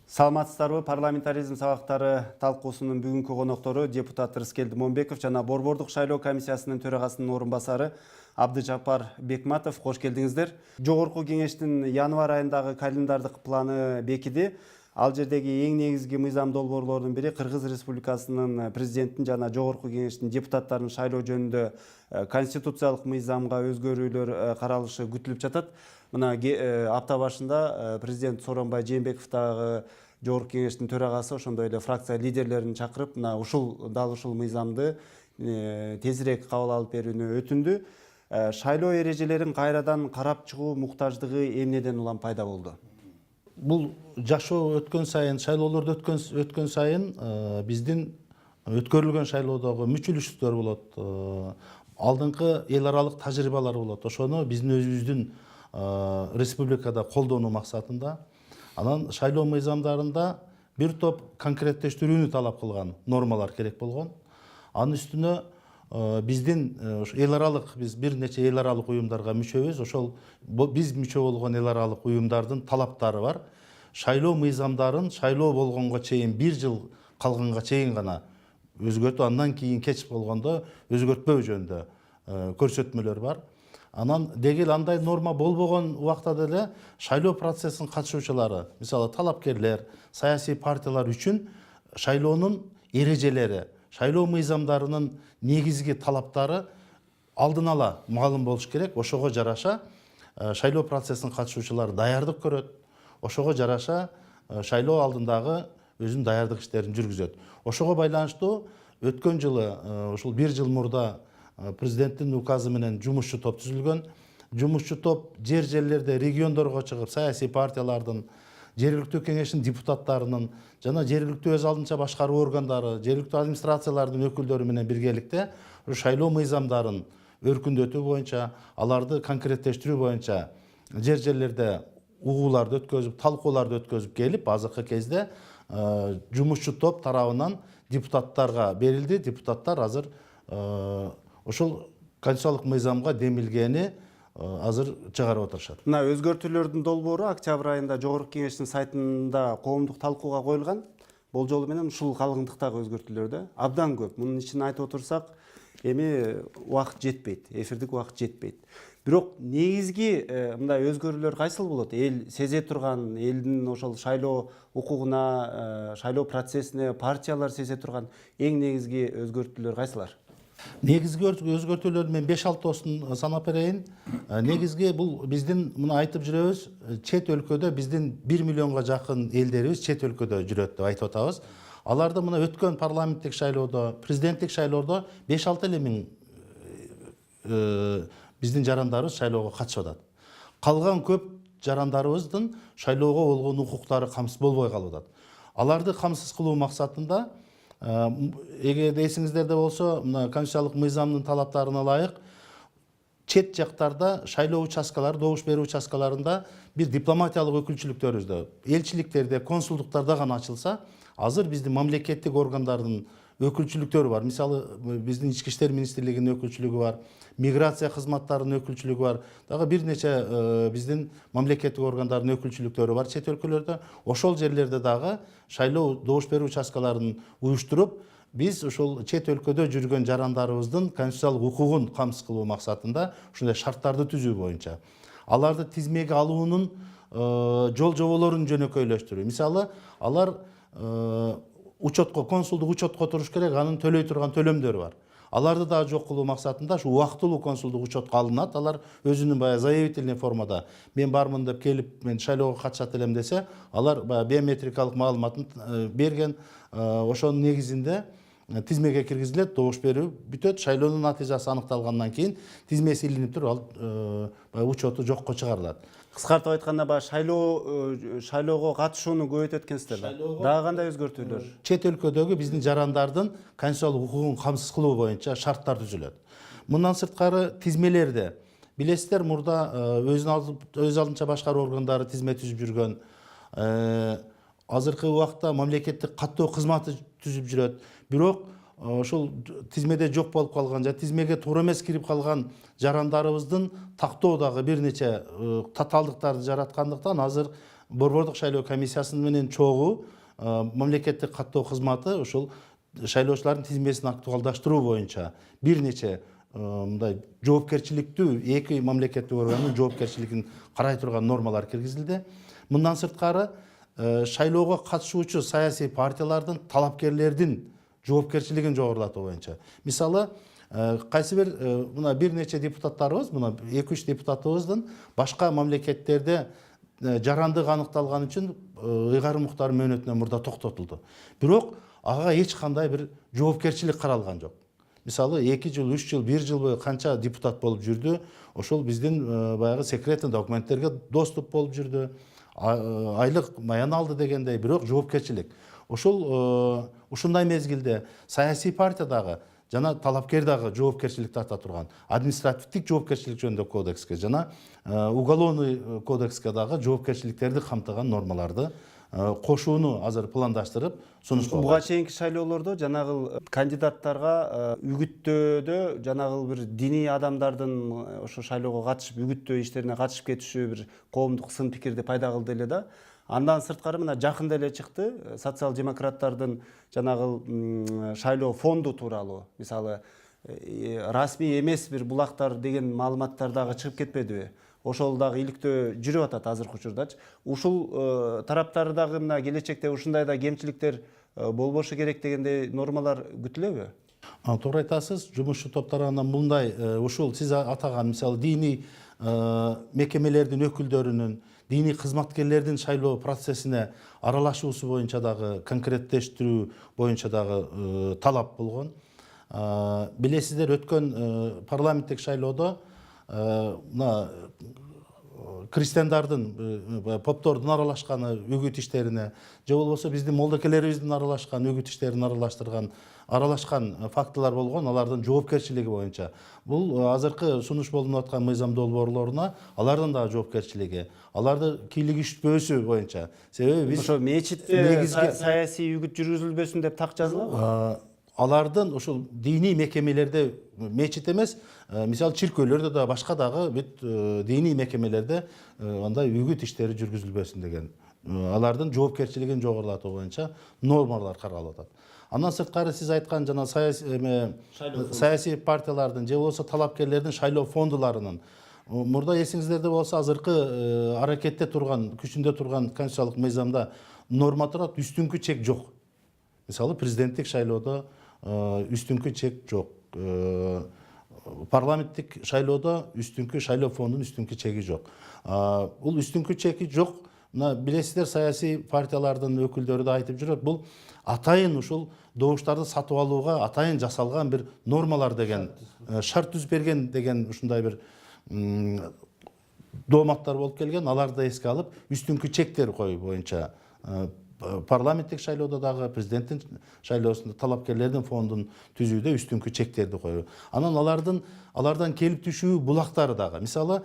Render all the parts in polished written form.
Саламатсыздарбы? Парламентаризм сабактары талкуусунун бүгүнкү коноктору депутат Рыскелди Момбеков жана Борбордук шайлоо комиссиясынын төрагасынын орун басары Абдыжаппар Бекматов. Кош келдиңиздер. Жогорку кеңештин январь айындагы календардык планы бекиди. Ал жердеги эң негизги мыйзам долбоорлорунун бири Кыргыз Республикасынын президентин жана жогорку кеңештин депутаттарын шайлоо жөнүндө конституциялык мыйзамга өзгөрүүлөр каралышы күтүлүп жатат. Мына апта башында президент Сооронбай Жээнбеков дагы жогорку кеңештин төрагасы ошондой эле фракция лидерлерин чакырып, мына дал ушул мыйзамды тезирээк кабыл алып берүүнү өтүндү. Шайлоо эрежелерин кайрадан карап чыгуу муктаждыгы эмнеден улам пайда болду? Бул жашоо өткөн сайын, шайлоолорду өткөн сайын биздин өткөрүлгөн шайлоодогу мүчүлүштүктөр болот. Алдыңкы эл аралык тажрыйбалар болот. Ошону биздин өзүбүздүн республикада колдонуу максатында анан шайлоо мыйзамдарында бир топ конкреттештирүүнү талап кылган нормалар керек болгон. Анын үстүнө биздин эл аралык, биз бир нече эл аралык уюмдарга мүчөбүз. Ошол биз мүчө болгон эл аралык уюмдардын талаптары бар. Шайлоо мыйзамдарын шайлоо болгонго чейин, бир жыл калганга чейин гана өзгөртүү, андан кийин кеч болгондо өзгөртпөө жөнүндө көрсөтмөлөр бар. Анан дегел андай норма болбогон убакта деле шайлоо процессинин катышуучулары, мисалы талапкерлер, саясий партиялар үчүн шайлоонун эрежелери, шайлоо мыйзамдарынын негизги талаптары алдын ала маалым болуш керек. Ошого жараша шайлоо процессинин катышуучулары даярдык көрөт. Ошого жараша шайлоо алдындагы өзүнүн даярдык иштерин жүргүзөт. Ошого байланыштуу өткөн жылы, ушул бир жыл мурда президенттин указы менен жумушчу топ түзүлгөн. Жумушчу топ жерлерде региондорго чыгып, саясий партиялардын, жергиликтүү кеңештин депутаттарынын жана жергиликтүү өз алдынча башкаруу органдары, жергиликтүү администрациялардын өкүлдөрү менен биргеликте шайлоо мыйзамдарын өркүндөтүү боюнча, аларды конкреттештирүү боюнча жерлерде угууларды өткөзүп, талкууларды өткөзүп келип, азыркы кезде жумушчу топ тарабынан депутаттарга берилди. Депутаттар азыр ошол конституциялык мыйзамга демилгени азыр чыгарып отурушат. Мына өзгөртүүлөрдүн долбоору октябрь айында жогорку кеңештин сайтында коомдук талкууга коюлган. Болжолу менен ушул калыңдыктагы өзгөртүүлөрдө абдан көп. Мунун ичин айтып отурсак, эми убакыт жетпейт, эфирдик убакыт жетпейт. Бирок негизги мындай өзгөрүүлөр кайсыл болот? Эл сезе турган, элдин ошол шайлоо укугуна, шайлоо процессине партиялар сезе турган эң негизги өзгөртүүлөр кайсылар? Негизги өзгөртүүлөр мен 5-6 санап берейин. Негизги бул биздин муну айтып жүрөбүз, чет өлкөдө биздин 1 миллионго жакын элдерибиз чет өлкөдө жүрөт деп айтып атабыз. Аларды мына өткөн парламенттик шайлоодо, президенттик шайлоодо 5-6 эле миң биздин жарандарыбыз шайлоого катышып атат. Калган көп жарандарыбыздын шайлоого болгон укуктары камсыз болбой калып атат. Аларды камсыз кылуу максатында эгер эсиңиздерде болсо, мына конституциялык мыйзамдын талаптарына ылайык чет жактарда шайлоо участкалары, добуш берүү участкаларында бир дипломатиялык өкүлчүлүктөрүбүздө, элчиликтерде, консулдуктарда гана ачылса, азыр биздин мамлекеттик органдардын өкүлчүлүктөрү бар. Мисалы, биздин Ички иштер министрлигинин өкүлчүлүгү бар, миграция кызматтарынын өкүлчүлүгү бар. Дагы бир нече биздин мамлекеттик органдардын өкүлчүлүктөрү бар чет өлкөлөрдө. Ошол жерлерде дагы шайлоо добуш берүү участкаларын уюштуруп, биз ошол чет өлкөдө жүргөн жарандарыбыздын конституциялык укугун камсыз кылуу максатында ушундай шарттарды түзүү боюнча аларды тизмеге алуунун жол жоболорун жөнөкөйлөштүрүү. Мисалы, алар учетко, консулдук учетко туруш керек, анын төлөй турган төлөмдөрү бар. Аларды да жок кылуу максатында ушу убактылуу консулдук учетко алынат. Алар өзүнүн баягы заявительный формада мен бармын деп келип, мен шайлоого катышат элем десе, алар баягы биометрикалык маалыматын берген, ошонун негизинде тизмеге киргизилет, добуш берүү бүтөт, шайлоонун натыйжасы аныкталгандан кийин тизмеси илинип туруп, ал учету жокко чыгарылат. Кыскартып айтканда, шайлоого катышууну көбөйтөт экенсиздер. Дагы кандай өзгөртүүлөр? Чет өлкөдөгү биздин жарандардын конституциялык укугун камсыз кылуу боюнча шарттар түзүлөт. Мындан сырткары тизмелерде билесиздер, мурда өз алдынча башкаруу органдары тизме түзүп жүргөн. азыркы убакта мамлекеттик каттоо кызматы түзүп жүрөт. Бирок ошол тизмеде жок болуп калган же тизмеге туура эмес кирип калган жарандарыбыздын тактоо дагы бир нече татаалдыктарды жараткандыктан азыр Борбордук шайлоо комиссиясы менен чогуу мамлекеттик каттоо кызматы ушул шайлоочулардын тизмесин актуалдаштыруу боюнча бир нече мындай жоопкерчиликтүү эки мамлекеттик органдын жоопкерчилигин карай турган нормалар киргизилди. Мындан сырткары шайлоого катышуучу саясий партиялардын талапкерлердин жоопкерчилигин жогорулатуу боюнча. Мисалы, кайсы бир мына бир нече депутаттарыбыз, мына 2-3 депутатыбыздын башка мамлекеттерде жарандык аныкталган үчүн ыйгарым уктары мөөнөтүнөн мурда токтотулду. Бирок ага эч кандай бир жоопкерчилик каралган жок. Мисалы, 2 жыл, 3 жыл, 1 жыл бою канча депутат болуп жүрдү, ошол биздин баягы секретный документтерге доступ болуп жүрдү. Айлык маян алды дегендей, бирок жоопкерчилик. Ошол ушундай мезгилде саясий партия дагы жана талапкер дагы жоопкерчилик тарта турган административдик жоопкерчилик жөнүндө кодекске жана уголовный кодекске дагы жоопкерчиликтерди камтыган нормаларды кошууну азыр пландаштырып сунушталды. Буга чейинки шайлоолордо жанагыл кандидаттарга үгүттөөдө жанагыл бир диний адамдардын ошо шайлоого катышып үгүттөө иштерине катышып кетиши бир коомдук сын пикирди пайда кылды эле да. Андан сырткары мына жакында эле чыкты социал демократтардын жанагыл шайлоо фонду тууралуу. Мисалы, расмий эмес бир булактар деген маалыматтар дагы чыгып кетпедиби? Ошол дагы иликтөө жүрүп атат азыркы учурдачы. Ушул тараптары дагы мына келечекте ушундай да кемчиликтер болбошу керек дегендей нормалар күтүлөбү? Туура айтасыз. Жумушчу топ тарабынан мындай ушул сиз атаган мисалы диний мекемелердин өкүлдөрүнүн, диний кызматкерлердин шайлоо процессине аралашуусу боюнча дагы конкреттештирүү боюнча дагы талап болгон. Билесиздер, өткөн парламенттик шайлоодо мына крестьяндардын поптордун аралашканы үгүт иштерине же болбосо биздин молдокелерибиздин аралашкан үгүт иштерин аралашкан фактылар болгон, алардын жоопкерчилиги боюнча. Бул азыркы сунуш болуп аткан мыйзам долбоорлоруна алардын да жоопкерчилиги, аларды кийлигишпөөсү боюнча. Себеби биз ошо мечитте саясий үгүт жүргүзүлбөсүн деп так жазылабы? Алардын ушул диний мекемелерде, мечит эмес, мисалы чиркөөлөрдө да башка дагы бүт диний мекемелерде андай үгүт иштери жүргүзүлбөсүн деген, алардын жоопкерчилигин жогорулатуу боюнча нормалар каралып атат. Андан сырткары сиз айткан жана саясий партиялардын же болбосо талапкерлердин шайлоо фондуларынын мурда эсиңиздерде болсо азыркы аракетте турган, күчүндө турган конституциялык мыйзамда норма турат, үстүңкү чек жок. Мисалы, президенттик шайлоодо үстүңкү чек жок. Парламенттик шайлоодо үстүңкү шайлоо фондунун үстүңкү чеги жок. Бул үстүңкү чеги жок. Мына билесиздер, саясий партиялардын өкүлдөрү да айтып жүрөт, бул атайын ушул добуштарды сатып алууга атайын жасалган бир нормалар деген, шарт түзүп берген деген ушундай бир дооматтар болуп келген. Аларды эске алып, үстүңкү чектер коюу боюнча парламенттик шайлоодо дагы, президенттин шайлоосунда талапкерлердин фондун түзүүдө үстүңкү чектерди коюу. Анан алардан келип түшүү булактары дагы. Мисалы,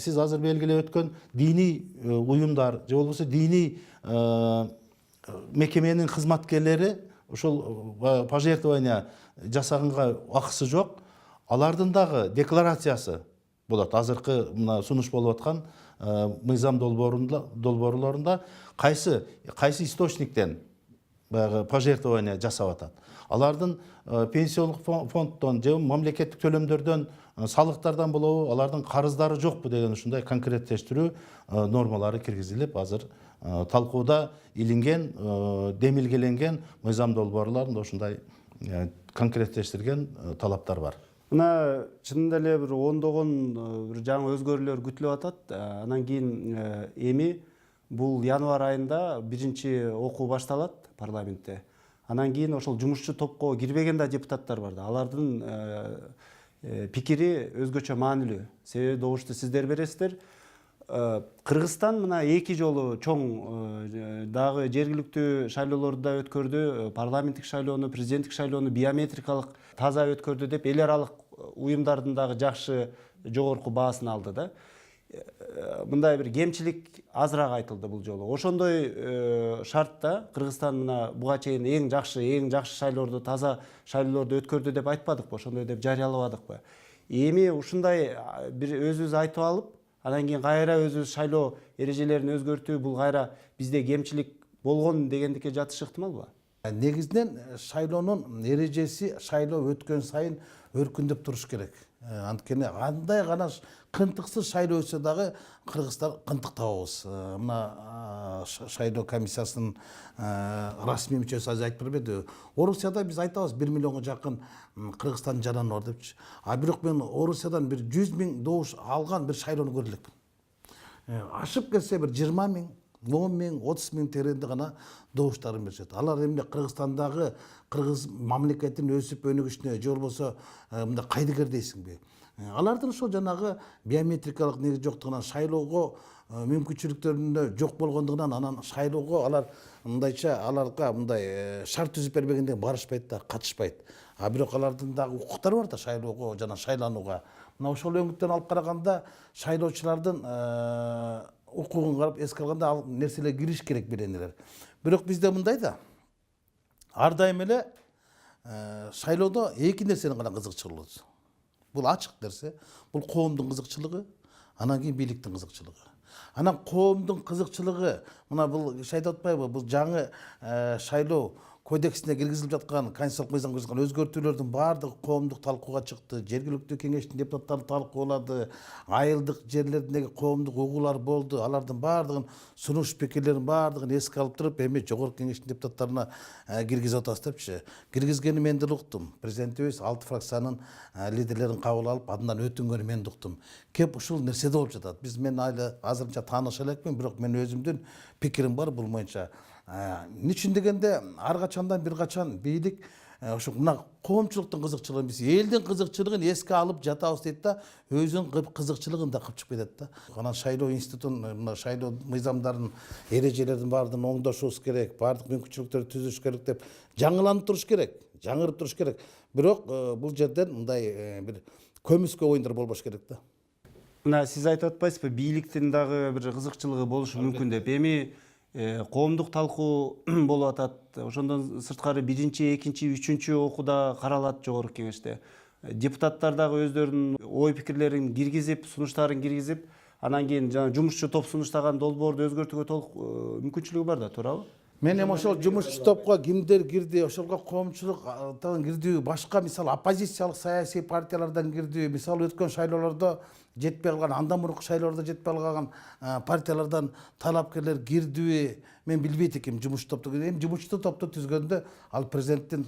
сиз азыр белгилеп өткөн диний уюмдар же болбосо диний мекеменин кызматкерлери ушул пожертвование жасаганга акысы жок. Алардын дагы декларациясы болот. Азыркы мына сунуш болуп аткан мыйзам долбоорлорунда кайсы источниктен пожертвование жасап атат. Алардын пенсиондук фонддон же мамлекеттик төлөмдөрдөн, салыктардан болобу, алардын карыздары жокпу деген ушундай конкреттештирүү нормалары киргизилип, азыр талкууда илинген, демилгеленген мыйзам долбоорлорунда ушундай конкреттештирген талаптар бар. Мына чынында эле бир ондогон бир жаңы өзгөрүүлөр күтүлүп атат. Анан кийин эми бул январь айында биринчи окуу башталат парламентте. Анан кийин ошол жумушчу топко кирбеген да депутаттар бар да. Алардын пикири өзгөчө маанилүү. Себеби добушту сиздер бересиздер. Кыргызстан мына 2 жолу чоң дагы жергиликтүү шайлоолорду да өткөрдү. Парламенттик шайлоону, президенттик шайлоону биометрикалык таза өткөрдү деп эл аралык уюмдардын дагы жакшы жогорку баасын алды да. мындай бир кемчилик азыраак айтылды бул жолу. Ошондой шартта Кыргызстан мына буга чейин эң жакшы шайлоорду, таза шайлоорду өткөрдү деп айтпадыкпы, ошондой деп жарыялабадыкпы? Эми ушундай бир өзүбүз айтып алып, анан кийин кайра өзүбүз шайлоо эрежелерин өзгөртүү, бул кайра бизде кемчилик болгон дегендикке жатышы ыктымалбы? Негизинен шайлоонун эрежеси шайлоо өткөн сайын өркүндөп туруш керек. Анткени кандай гана кынтыксыз шайлоо өтсө дагы кыргыздар кынтык табабыз. Мына шайлоо комиссиясынын расмий мүчөсү азыр айтып бербеди. Орусияда биз айтабыз 1 миллионго жакын Кыргызстандын жараны бар депчи. А бирок мен Орусиядан бир 100 000 добуш алган бир шайлоону көрө элекмин. Ашып келсе бир 20 000, 10 000, 30 000 теренде гана добуштарын беришет. Алар эмне Кыргызстандагы кыргыз мамлекетинин өсүп өнүгүшүнө же болбосо мындай кайдыгер дейсиңби? Алардын ошол жанагы биометрикалык негизи жоктугунан шайлоого мүмкүнчүлүктөрүнө жок болгондугунан анан шайлоого алар мындайча аларга мындай шарт түзүп бербегенден барышпайт да, катышпайт. А бирок алардын дагы укуктары бар да шайлоого жана шайланууга. Мына ошол өңүттөн алып караганда шайлоочулардын укугун карап эске алганда ал нерселер кириш керек беленелер. Бирок бизде мындай да ар дайым эле шайлоодо эки нерсенин гана кызыкчылыгы. Бул ачык нерсе. Бул коомдун кызыкчылыгы, анан кийин бийликтин кызыкчылыгы. Анан коомдун кызыкчылыгы, мына бул айтып атпайбы, бул жаңы шайлоо кодексине киргизилип жаткан конституциялык мыйзамга киргизилген өзгөртүүлөрдүн баардыгы коомдук талкууга чыкты. Жергиликтүү кеңештин депутаттары талкуулады. Айылдык жерлердеги коомдук угуулар болду. Алардын баардыгын сунуш пикирлерин баардыгын эске алып туруп, эми жогорку кеңештин депутаттарына киргизип атабыз депчи. Киргизгени мен деле уктум. Президентибиз 6 фракциянын лидерлерин кабыл алып, андан өтүнгөнү мен да уктум. Кеп ушул нерседе болуп жатат. Биз мен азырынча тааныша элекмин, бирок мен өзүмдүн пикирим бар бул боюнча. Эмне үчүн дегенде ар качандан бир качан бийлик ошо мына коомчулуктун кызыкчылыгын биз элдин кызыкчылыгын эске алып жатабыз дейт да, өзүнүн кызыкчылыгын да кылып чыгып кетет да. Анан шайлоо институтун, мына шайлоо мыйзамдарын, эрежелердин баардыгын оңдошубуз керек, баардык мүмкүнчүлүктөрдү түзүш керек деп жаңыланып туруш керек, жаңырып туруш керек. Бирок бул жерден мындай бир көмүскө оюндар болбош керек да. Мына сиз айтып атпайсызбы, бийликтин дагы бир кызыкчылыгы болушу мүмкүн деп. Эми коомдук талкуу болуп атат. Ошондон сырткары 1-чи, 2-чи, 3-чү окууда каралат жогорку кеңеште. Депутаттар дагы өздөрүнүн ой пикирлерин киргизип, сунуштарын киргизип, анан кийин жана жумушчу топ сунуштаган долбоорду өзгөртүүгө толук мүмкүнчүлүгү бар да, туурабы? Мен эми ошол жумушчу топко кимдер кирди, ошолго коомчулуктан кирдиби, башка мисалы оппозициялык саясий партиялардан кирдиби, мисалы өткөн шайлоолордо жетпей калган, андан мурунку шайлоолордо жетпей калган партиялардан талапкерлер кирдиби, мен билбейт экенмин жумушчу топту. Эми жумушчу топту түзгөндө ал президенттин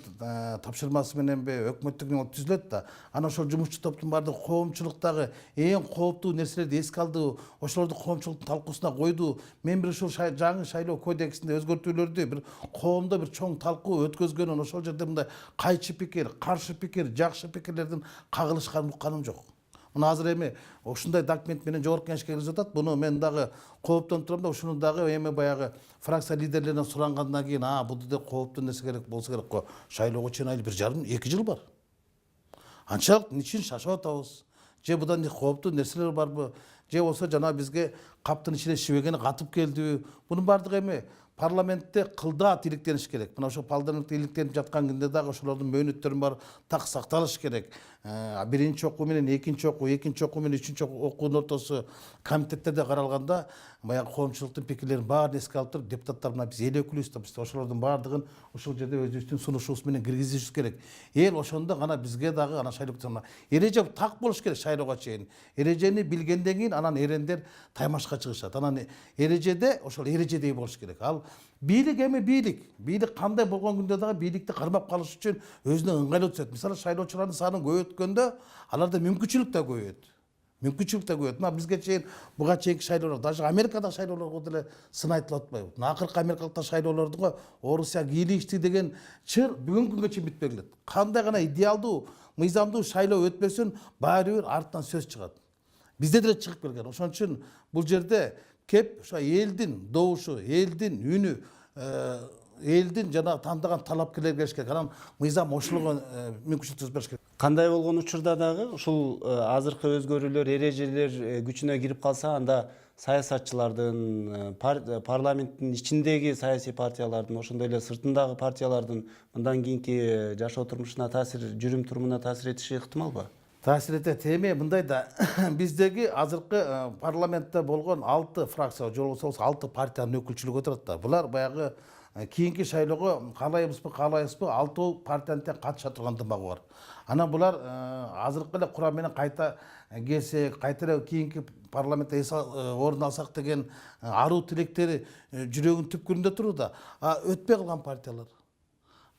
тапшырмасы мененби, өкмөттүк түзүлөт да. Анан ошол жумушчу топтун баардыгы коомчулуктагы эң кооптуу нерселерди эске алды, ошолорду коомчулуктун талкуусуна койду. Мен бир ушул жаңы шайлоо кодексинде өзгөртүүлөрдү бир коомдо бир чоң талкуу өткөзгөнүн, ошол жерде мындай кайчы пикир, каршы пикир, жакшы пикирлердин кагылышканын укканым жок. Мына азыр эми ушундай документ менен жогорку кеңешке киргизип атат. Буну мен дагы кооптонуп турам да, ушуну дагы эми баягы фракция лидерлеринен сурангандан кийин, бул да кооптуу нерсе керек болсо керек го. Шайлоого чейин айыл 1,5-2 жыл бар. Анчалык ничин шашып атабыз? Же будан кооптуу нерселер барбы? Же болсо жана бизге каптын ичине шибегени катып келдиби? Бунун баардыгы эми парламентте кылдаат иликтениш керек. Мына ошо парламентте иликтенип жаткан күндө дагы ошолордун мөөнөттөрүн бар так сакталыш керек. Биринчи окуу менен экинчи окуу менен үчүнчү окуунун ортосу комитеттерде каралганда баягы коомчулуктун пикирлерин баарын эске алып туруп, депутаттар мына биз эл өкүлүбүз да, биз ошолордун баардыгын ушул жерде өзүбүздүн сунушубуз менен киргизишибиз керек. Эл ошондо гана бизге дагы анан шайлоо эреже так болуш керек шайлоого чейин. Эрежени билгенден кийин анан эрендер таймашка чыгышат. Анан эрежеде ошол эрежедей болуш керек. Ал бийлик эми бийлик кандай болгон күндө дагы бийликти кармап калыш үчүн өзүнө ыңгайлуу түзөт. Мисалы шайлоочулардын саны көбөйткөндө аларда мүмкүнчүлүк да көбөйөт. Мына бизге чейин буга чейинки шайлоолор, даже Америкадагы шайлоолорго деле сын айтылып атпайбы? Акыркы америкалыктар шайлоолордуга Орусия кийлигичти деген чыр бүгүнкү күнгө чейин бүтпөй келет. Кандай гана идеалдуу, мыйзамдуу шайлоо өтпөсүн, баары бир артынан сөз чыгат. Бизде деле чыгып келген. Ошон үчүн бул жерде кеп ошо элдин добушу, элдин үнү, элдин жана тандаган талапкерлер келиш керек. Анан мыйзам ошолго мүмкүнчүлүк түзүп бериш керек. Кандай болгон учурда дагы ушул азыркы өзгөрүүлөр, эрежелер күчүнө кирип калса, анда саясатчылардын, парламенттин ичиндеги саясий партиялардын, ошондой эле сыртындагы партиялардын мындан кийинки жашоо турмушуна таасир, жүрүм турумуна таасир этиши ыктымалбы? Таасир этет. Эми мындай да, биздеги азыркы парламентте болгон 6 фракция, же болбосо 6 партиянын өкүлчүлүгү отурат да. Булар баягы кийинки шайлоого каалайбызбы, каалайбызбы, 6 партиянын тең катыша турган дымагы бар. Анан булар азыркы эле курам менен кайта келсек, кайта эле кийинки парламентте орун алсак деген аруу тилектери жүрөгүнүн түпкүрүндө турууда. Өтпөй калган партиялар,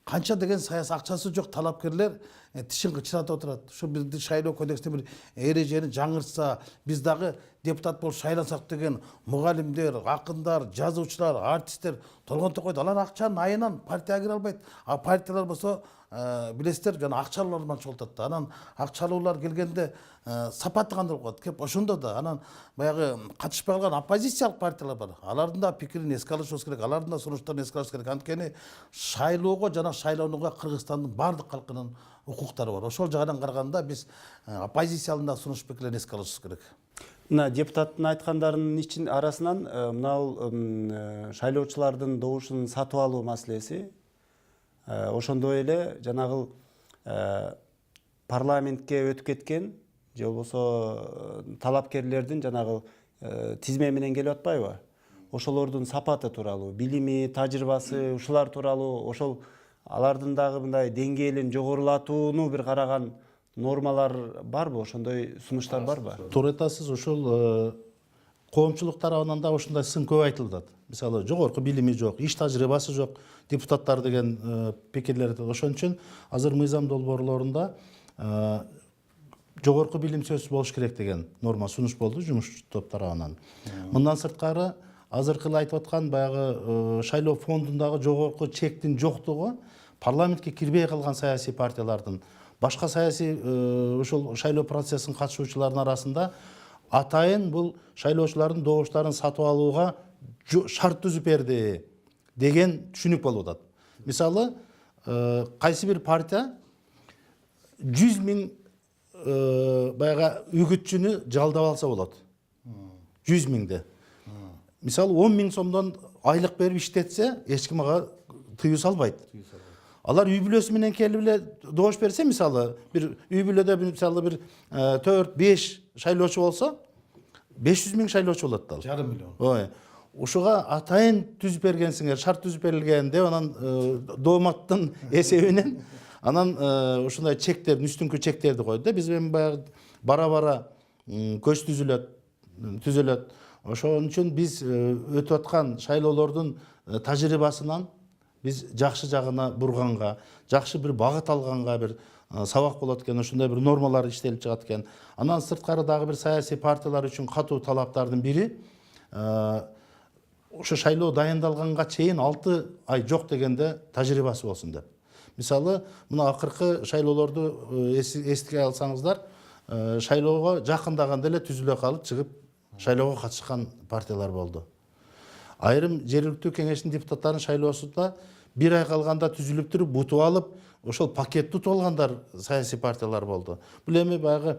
канча деген саясий акчасы жок талапкерлер тишин кычыратып отурат. Ушу биздин шайлоо кодексинде бир эрежени жаңыртса, биз дагы депутат болуп шайлансак деген мугалимдер, акындар, жазуучулар, артисттер толгон токойду. Алар акчанын айынан партияга кире албайт. А партиялар болсо билесиздер, жана акчалуулар менен чогултат да. Анан акчалуулар келгенде сапаты кандай болот? Кеп ошондо да анан баягы катышпай калган оппозициялык партиялар бар. Алардын да пикирин эске алышыбыз керек, алардын да сунуштарын эске алышыбыз керек. Анткени шайлоого жана шайлоонууга Кыргызстандын баардык калкынын укуктары бар. Ошол жагынан караганда биз оппозициянын да сунуш пикирлерин эске алышыбыз керек. Мына депутаттын айткандарынын арасынан мына шайлоочулардын добушун сатып алуу маселеси, ошондой эле жанагы парламентке өтүп кеткен же болбосо талапкерлердин жанагы тизме менен келип атпайбы? Ошолордун сапаты тууралуу, билими, тажрыйбасы, ушулар тууралуу, ошол алардын дагы мындай деңгээлин жогорулатууну бир караган нормалар барбы? Ошондой сунуштар барбы? Туура айтасыз, ушул коомчулук тарабынан да ушундай сын көп айтылат. Мисалы, жогорку билими жок, иш тажрыйбасы жок депутаттар деген пикирлер. Ошон үчүн азыр мыйзам долбоорлорунда жогорку билим сөзсүз болуш керек деген норма сунуш болду жумуш топ тарабынан. Мындан сырткары азыркы эле айтып аткан баягы шайлоо фондундагы жогорку чектин жоктугу парламентке кирбей калган саясий партиялардын, башка саясий ушул шайлоо процессин катышуучулардын арасында атайын бул шайлоочулардын добуштарын сатып алууга шарт түзүп берди деген түшүнүк болуп атат. Мисалы, кайсы бир партия 100 000 баягы үгүтчүнү жалдап алса болот. 100 000де. Мисалы 10 000 сомдон айлык берип иштетсе, эч ким ага тыюу салбайт. Алар үй бүлөсү менен келип эле добуш берсе, мисалы, бир үй бүлөдө мисалы бир 4-5 шайлоочу болсо, 500 000 шайлоочу болот да. Жарым миллион. Ой. Ушуга атайын түзүп бергенсиңер, шарт түзүп берилген деп, анан дооматтын эсебинен анан ушундай чектердин үстүңкү чектерди койду да. Биз эми баягы бара-бара көч түзөлөт. Ошон үчүн биз өтүп аткан шайлоолордун тажрыйбасынан биз жакшы жагына бурганга, жакшы бир багыт алганга бир сабак болот экен, ошондой бир нормалар иштелип чыгат экен. Анан сырткары дагы бир саясий партиялар үчүн катуу талаптардын бири ошо шайлоо дайындалганга чейин 6 ай жок дегенде тажрыйбасы болсун деп. Мисалы, мына акыркы шайлоолорду эске алсаңыздар, шайлоого жакындаганда эле түзүлө калып чыгып шайлоого катышкан партиялар болду. Айрым жергиликтүү кеңештин депутаттарынын шайлоосунда 1 ай калганда түзүлүп туруп, бутуп алып, ошол пакетти утуп алгандар саясий партиялар болду. Бул эми баягы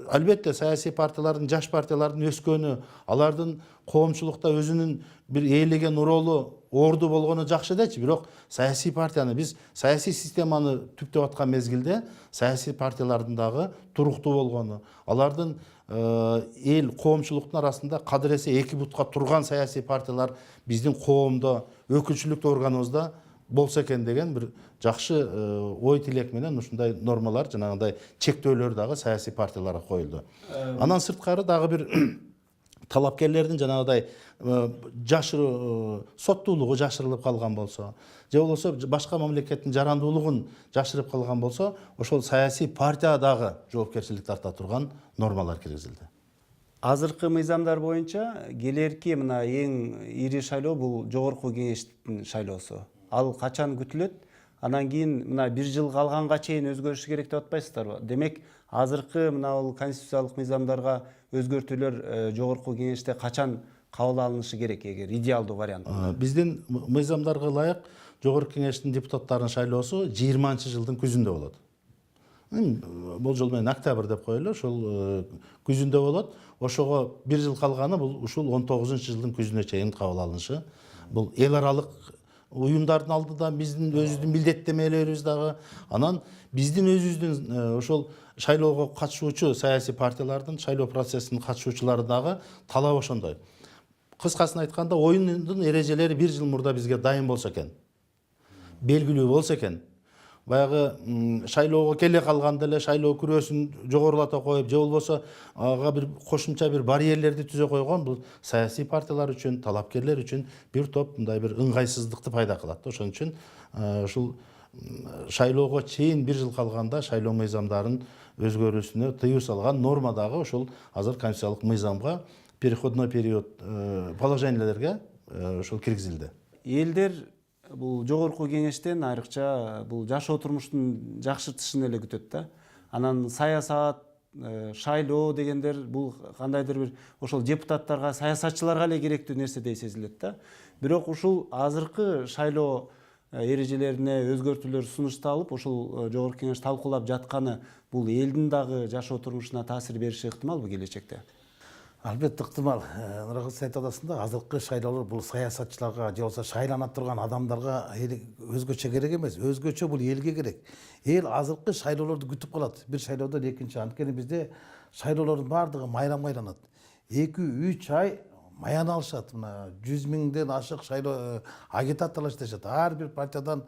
албетте саясий партиялардын, жаш партиялардын өскөнү, алардын коомчулукта өзүнүн бир ээлеген уролу, орду болгону жакшы дечи, бирок саясий партияны биз саясий системаны түптөп аткан мезгилде саясий партиялардын дагы туруктуу болгону, алардын эл коомчулуктун арасында кадыресе 2 бутка турган саясий партиялар биздин коомдо, өкүлчүлүктүү органыбызда болсо экен деген бир жакшы ой тилек менен ушундай нормалар, жанагындай чектөөлөр дагы саясий партияларга коюлду. Анан сырткары дагы бир талапкерлердин жанагыдай соттуулугу жашырылып калган болсо, же болбосо башка мамлекеттин жарандуулугун жашырып калган болсо, ошол саясий партия дагы жоопкерчилик тарта турган нормалар киргизилди. Азыркы мыйзамдар боюнча келерки мына эң ири шайлоо бул жогорку кеңештин шайлоосу. Ал качан күтүлөт? Анан кийин мына 1 жыл калганга чейин өзгөрүшү керек деп атпайсыздарбы? Демек, азыркы мына бул конституциялык мыйзамдарга өзгөртүүлөр жогорку кеңеште качан кабыл алынышы керек, эгер идеалдуу вариант? Биздин мыйзамдарга ылайык жогорку кеңештин депутаттарынын шайлоосу 20-жылдын күзүндө болот. болжол менен октябрь деп коелу, ошол күзүндө болот. Ошого 1 жыл калганы бул ушул 19-жылдын күзүнө чейин кабыл алынышы. Бул эл аралык уюмдардын алдыда биздин өзүбүздүн милдеттемелерибиз дагы, анан биздин өзүбүздүн ошол шайлоого катышуучу саясий партиялардын, шайлоо процессинин катышуучулары дагы талап ошондой. Кыскасын айтканда, оюндун эрежелери 1 жыл мурда бизге дайын болсо экен, белгилүү болсо экен, баягы шайлоого келе калганда эле шайлоо күрөөсүн жогорулата коюп, же болбосо ага бир кошумча бир барьерлерди түзө койгон, бул саясий партиялар үчүн, талапкерлер үчүн бир топ мындай бир ыңгайсыздыкты пайда кылат. Ошон үчүн ушул шайлоого чейин 1 жыл калганда шайлоо мыйзамдарын өзгөрүүсүнө тыюу салган норма дагы ушул азыр конституциялык мыйзамга, переходной период положениялерге ошол киргизилди. Элдер бул жогорку кеңештен айрыкча бул жашоо турмуштун жакшыртышын эле күтөт да. Анан саясат, шайлоо дегендер бул кандайдыр бир ошол депутаттарга, саясатчыларга эле керектүү нерседей сезилет да. Бирок ушул азыркы шайлоо эрежелерине өзгөртүүлөр сунушталып, ошол жогорку кеңеш талкуулап жатканы бул элдин дагы жашоо турмушуна таасир бериши ыктымалбы келечекте? Албетте ыктымал. Нурагыз айтып атасың да, азыркы шайлоолор бул саясатчыларга же болбосо шайлана турган адамдарга өзгөчө керек эмес. Өзгөчө бул элге керек. Эл азыркы шайлоолорду күтүп калат. Бир шайлоодон экинчи. Анткени бизде шайлоолордун баардыгы майрамга айланат. 2-3 ай маян алышат. Мына 100 миңден ашык шайлоо агитаторлор иштешет. Ар бир партиядан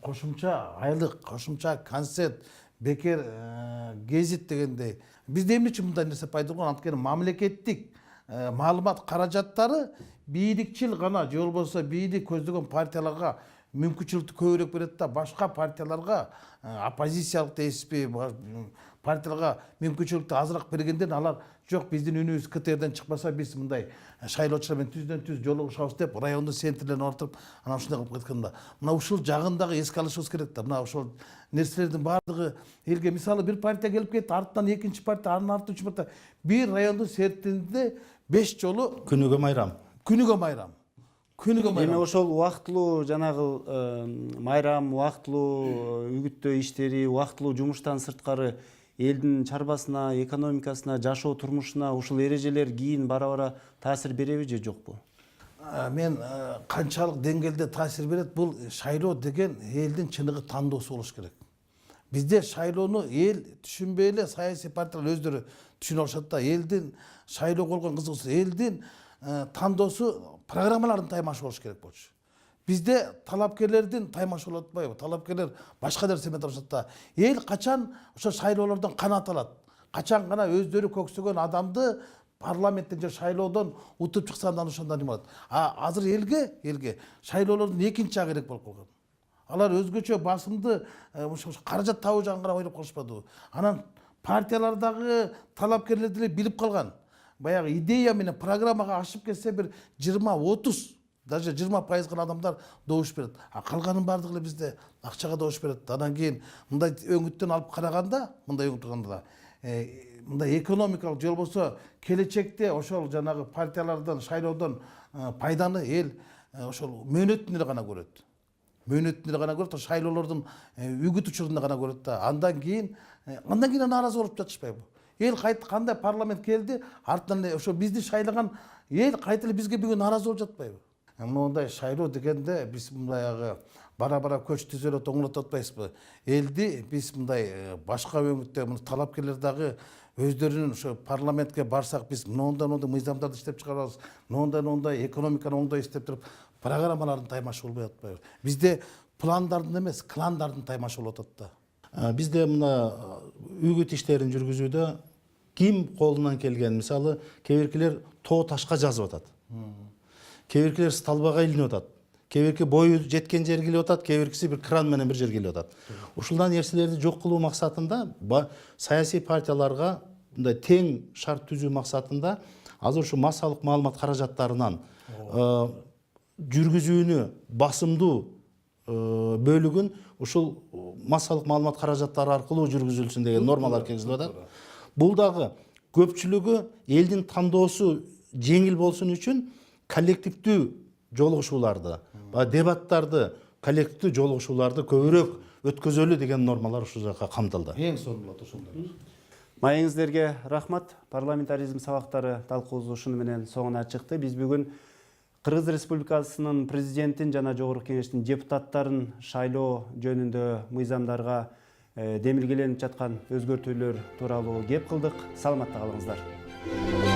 кошумча айлык, кошумча концерт, бекер гезит дегендей. Бизде эмне үчүн мындай нерсе пайда болгон? Анткени мамлекеттик маалымат каражаттары бийликчил гана же болбосо бийлик көздөгөн партияларга мүмкүнчүлүктү көбүрөөк берет да, башка партияларга, оппозициялык дейсизби, партияларга мүмкүнчүлүктү азыраак бергенден алар жок, биздин үнүбүз КТРден чыкпаса биз мындай шайлоочулар менен түздөн түз жолугушабыз деп райондун центрлерин ортуп анан ушундай кылып кеткенде, мына ушул жагын дагы эске алышыбыз керек да. Мына ошол нерселердин баардыгы элге, мисалы бир партия келип кетти, артынан экинчи партия, анын артынан үчүнчү партия, бир райондун центринде 5 жолу Күнүгө майрам. Күнүгө майрам. Күнүгө Эми майрам. ошол убактылуу жанагы майрам, убактылуу үгүттөө иштери, убактылуу жумуштан сырткары элдин чарбасына, экономикасына, жашоо турмушуна ушул эрежелер кийин бара-бара таасир береби же жокпу? Мен канчалык деңгээлде таасир берет, бул шайлоо деген элдин чыныгы тандоосу болуш керек. Бизде шайлоону эл түшүнбөй эле саясий партиялар өздөрү түшүнүп алышат да. Элдин шайлоого болгон кызыгуусу, элдин тандоосу программалардын таймашы болуш керек болчу. Бизде талапкерлердин таймашы болуп атпайбы? Талапкерлер башка нерсе менен турушат да. Эл качан ошо шайлоолордон канаат алат? Качан гана өздөрү көксөгөн адамды парламенттен же шайлоодон утуп чыкса андан ошондон эме болот. Азыр элге шайлоолордун экинчи жагы керек болуп калган. Алар өзгөчө басымды ошо каражат табуу жагын гана ойлоп калышпадыбы? Анан партиялардагы талапкерлер деле билип калган. Баягы идея менен программага ашып кетсе бир 20-30, даже 20% гана адамдар добуш берет. Калганын баардыгы эле бизде акчага добуш берет. Анан кийин мындай өңүттөн алып караганда, мындай экономикалык же болбосо келечекте ошол жанагы партиялардан, шайлоодон пайданы эл ошол мөөнөтүн эле гана көрөт. Мөөнөтүн эле гана көрөт, шайлоолордун үгүт учурунда гана көрөт да. Андан кийин нааразы болуп жатышпайбы? Эл кандай парламент келди, артынан эле ошо бизди шайлаган эл кайта эле бизге бүгүн нааразы болуп жатпайбы? Мындай шайлоо дегенде биз мындай бара-бара көч түзөлөт, оңолотуп атпайбызбы? Элди биз мындай башка өңүттө талапкерлер дагы өздөрүнүн ошо парламентке барсак биз мындай мыйзамдарды иштеп чыгарабыз, мындай экономиканы оңдой иштеп туруп программалардын таймашы болбой атпайбы? Бизде пландардын эмес, кландардын таймашы болуп атат да. Бизде мына үгүт иштерин жүргүзүүдө ким колунан келген, мисалы кээ-биркилер тоо ташка жазып атат. Кээ-биркилер столбага илинип атат. Кээ-бирки бою жеткен жерге илип атат, кээ-биркиси бир кран менен бир жерге илип атат. Ушулдан нерселерди жок кылуу максатында саясий партияларга мындай тең шарт түзүү максатында азыр ушу массалык маалымат каражаттарынан жүргүзүүнү басымдуу бөлүгүн ушул массалык маалымат каражаттары аркылуу жүргүзүлсүн деген нормалар киргизилип атат. Бул дагы көпчүлүгү элдин тандоосу жеңил болсун үчүн коллективдүү жолугушууларды, дебаттарды коллективдүү жолугушууларды көбүрөөк өткөзөлү деген нормалар ушул жака камтылды. Эң сонун болот ошондор. Маегиңиздерге рахмат. Парламентаризм сабактары талкуусу ушуну менен соңуна чыкты. Биз бүгүн Кыргыз Республикасынын президентин жана Жогорку Кеңештин депутаттарын шайлоо жөнүндө мыйзамдарга демилгеленип жаткан өзгөртүүлөр тууралуу кеп кылдык. Саламатта калыңыздар.